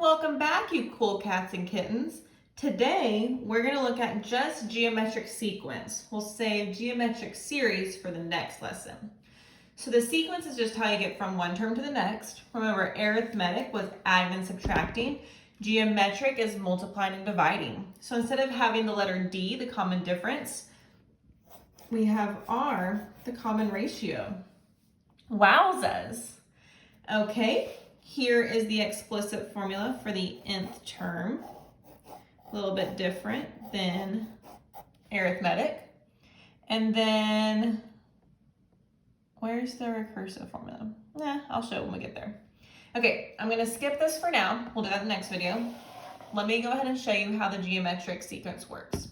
Welcome back, you cool cats and kittens. Today, we're going to look at just geometric sequence. We'll save geometric series for the next lesson. So the sequence is just how you get from one term to the next. Remember, arithmetic was adding and subtracting. Geometric is multiplying and dividing. So instead of having the letter D, the common difference, we have R, the common ratio. Wowzas! Okay. Here is the explicit formula for the nth term. A little bit different than arithmetic. And then, where's the recursive formula? I'll show it when we get there. Okay, I'm gonna skip this for now. We'll do that in the next video. Let me go ahead and show you how the geometric sequence works.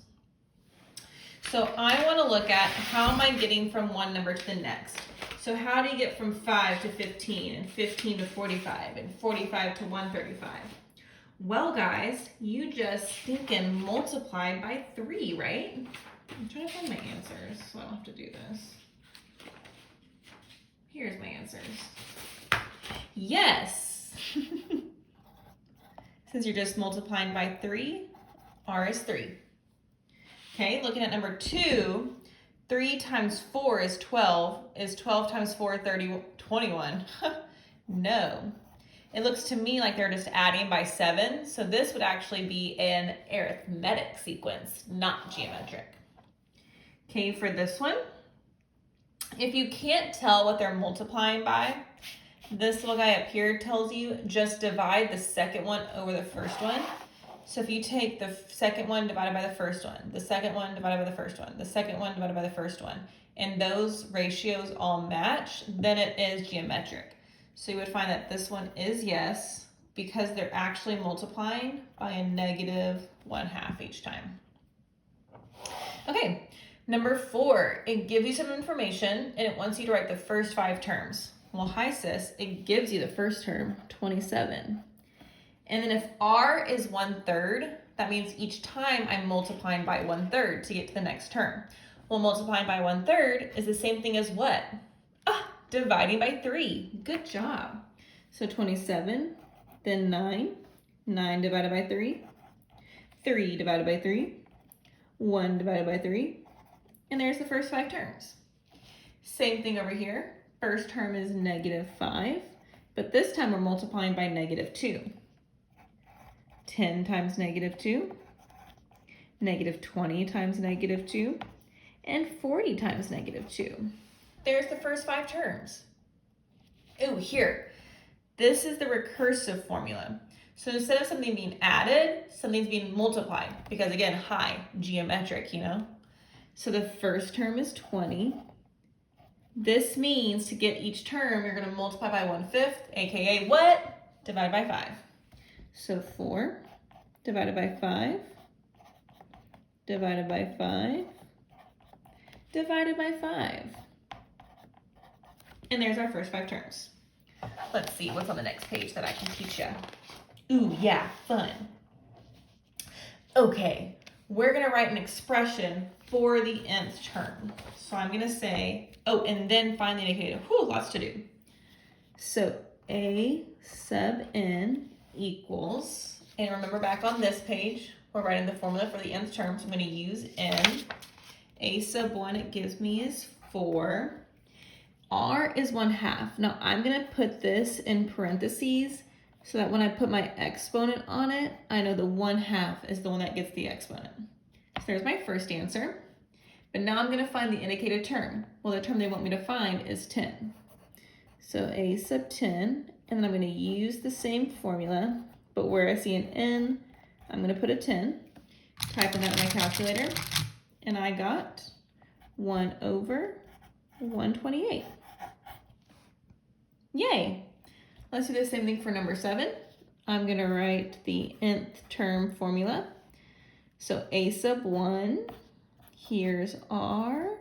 So I wanna look at how am I getting from one number to the next. So how do you get from 5 to 15 and 15 to 45 and 45 to 135? Well, guys, you just stinking multiply by 3, right? I'm trying to find my answers so I don't have to do this. Here's my answers. Yes! Since you're just multiplying by 3, R is 3. Okay, looking at number 2, 3 times 4 is 12. Is 12 times 4 21? No. It looks to me like they're just adding by 7. So this would actually be an arithmetic sequence, not geometric. Okay, for this one, if you can't tell what they're multiplying by, this little guy up here tells you just divide the second one over the first one. So if you take the second one divided by the first one, the second one divided by the first one, the second one divided by the first one, and those ratios all match, then it is geometric. So you would find that this one is yes, because they're actually multiplying by a negative 1/2 each time. Okay, number 4, it gives you some information and it wants you to write the first 5 terms. Well, hi sis, it gives you the first term, 27. And then if R is 1/3, that means each time I'm multiplying by 1/3 to get to the next term. Well, multiplying by 1/3 is the same thing as what? Dividing by 3. Good job. So 27, then 9. 9 divided by 3. 3 divided by 3. 1 divided by 3. And there's the first 5 terms. Same thing over here. First term is -5, but this time we're multiplying by -2. 10 times -2, -20 times -2, and 40 times -2. There's the first 5 terms. Oh, here. This is the recursive formula. So instead of something being added, something's being multiplied. Because again, geometric, you know? So the first term is 20. This means to get each term, you're going to multiply by 1/5, aka what? Divide by 5. So 4 divided by 5, divided by 5, divided by 5. And there's our first 5 terms. Let's see what's on the next page that I can teach you. Ooh, yeah, fun. Okay, we're gonna write an expression for the nth term. So I'm gonna say, and then find the indicator. Whew, lots to do. So A sub n equals, and remember back on this page, we're writing the formula for the nth term, so I'm going to use n. A sub 1 it gives me is 4. R is 1/2. Now I'm going to put this in parentheses so that when I put my exponent on it, I know the 1/2 is the one that gets the exponent. So there's my first answer. But now I'm going to find the indicated term. Well, the term they want me to find is 10. So A sub 10, and then I'm going to use the same formula, but where I see an n, I'm going to put a 10, type in that in my calculator, and I got 1/128. Yay! Let's do the same thing for number 7. I'm going to write the nth term formula. So A sub 1, here's R,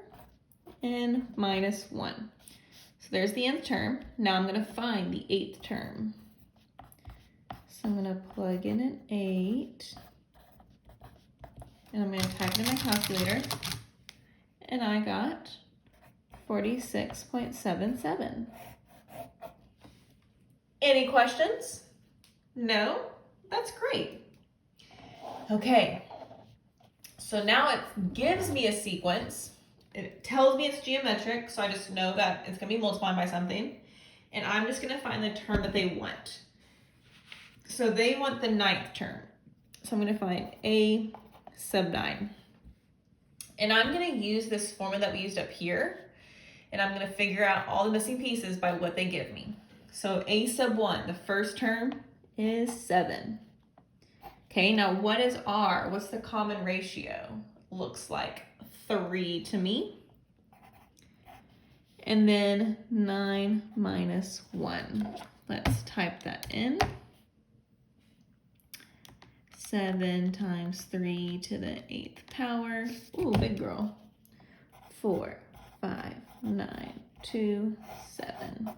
and minus 1. So there's the nth term. Now I'm going to find the 8th term. So I'm going to plug in an 8. And I'm going to type it in my calculator. And I got 46.77. Any questions? No? That's great. Okay, so now it gives me a sequence. It tells me it's geometric, so I just know that it's gonna be multiplied by something. And I'm just gonna find the term that they want. So they want the 9th term. So I'm gonna find a sub 9. And I'm gonna use this formula that we used up here, and I'm gonna figure out all the missing pieces by what they give me. So a sub 1, the first term is 7. Okay, now what is R? What's the common ratio? Looks like 3 to me. And then 9 minus 1. Let's type that in. 7 times 3 to the 8th power. Ooh, big girl. 4, 5, 9, 2, 7.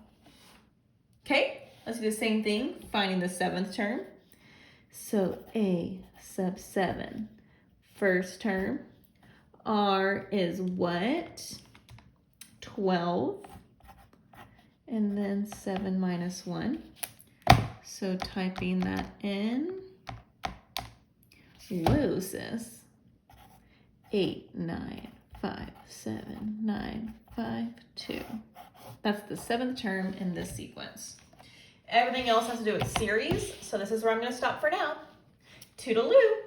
Okay, let's do the same thing, finding the 7th term. So a sub 7, first term. R is what? 12. And then 7 minus 1. So typing that in. Whoa, sis. 8, 9, 5, 7, 9, 5, 2. That's the 7th term in this sequence. Everything else has to do with series, so this is where I'm going to stop for now. Toodaloo!